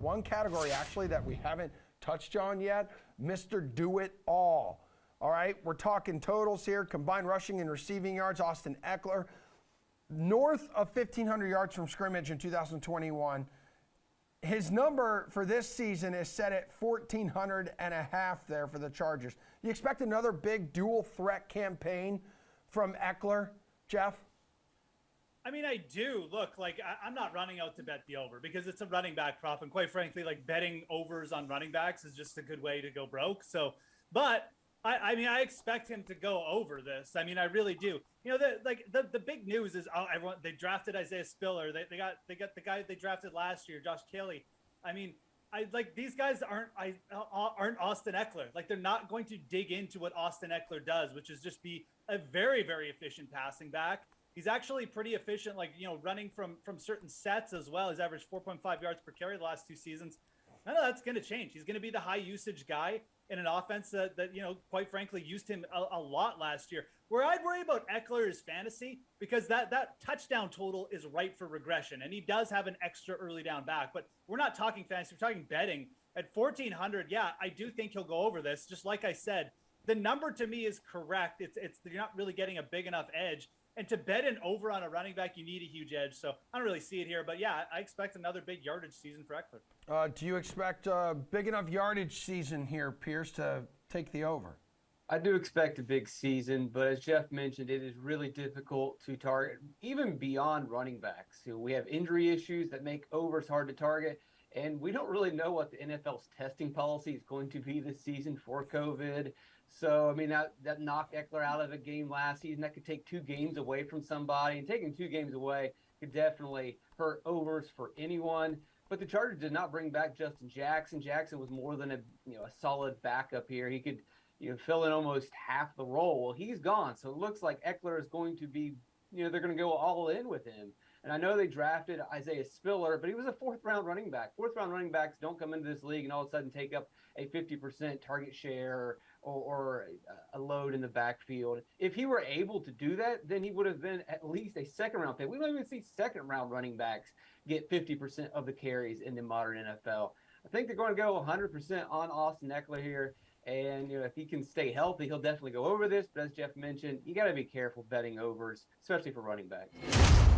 one category actually that we haven't touched on yet, Mr. Do-It-All. All right, we're talking totals here, combined rushing and receiving yards. Austin Ekeler, north of 1,500 yards from scrimmage in 2021. His number for this season is set at 1,400 and a half there for the Chargers. You expect another big dual threat campaign from Ekeler, Jeff? I mean, I do. Look, like, I'm not running out to bet the over because it's a running back prop. And quite frankly, like, betting overs on running backs is just a good way to go broke. So, but I mean, I expect him to go over this. I mean, I really do. You know, the big news is everyone, they drafted Isaiah Spiller. They got the guy they drafted last year, Josh Kelly. I mean, these guys aren't Austin Ekeler. Like, they're not going to dig into what Austin Ekeler does, which is just be a very, very efficient passing back. He's actually pretty efficient, like, you know, running from certain sets as well. He's averaged 4.5 yards per carry the last 2 seasons. None of that's going to change. He's going to be the high usage guy in an offense that you know, quite frankly, used him a lot last year. Where I'd worry about Ekeler is fantasy, because that touchdown total is ripe for regression, and he does have an extra early down back. But we're not talking fantasy; we're talking betting. At 1,400, yeah, I do think he'll go over this. Just like I said, the number to me is correct. It's you're not really getting a big enough edge. And to bet an over on a running back, you need a huge edge. So I don't really see it here. But, yeah, I expect another big yardage season for Ekeler. Do you expect a big enough yardage season here, Pierce, to take the over? I do expect a big season, but as Jeff mentioned, it is really difficult to target, even beyond running backs. You know, we have injury issues that make overs hard to target, and we don't really know what the NFL's testing policy is going to be this season for COVID. So, I mean, that knocked Ekeler out of a game last season. That could take 2 games away from somebody, and taking 2 games away could definitely hurt overs for anyone. But the Chargers did not bring back Justin Jackson. Jackson was more than a solid backup here. He could fill in almost half the role. Well, he's gone, so it looks like Ekeler is going to be, they're going to go all in with him. And I know they drafted Isaiah Spiller, but he was a 4th-round running back. 4th-round running backs don't come into this league and all of a sudden take up a 50% target share or a load in the backfield. If he were able to do that, then he would have been at least a 2nd-round pick. We don't even see 2nd-round running backs get 50% of the carries in the modern NFL. I think they're going to go 100% on Austin Ekeler here. And, if he can stay healthy, he'll definitely go over this. But as Jeff mentioned, you got to be careful betting overs, especially for running backs.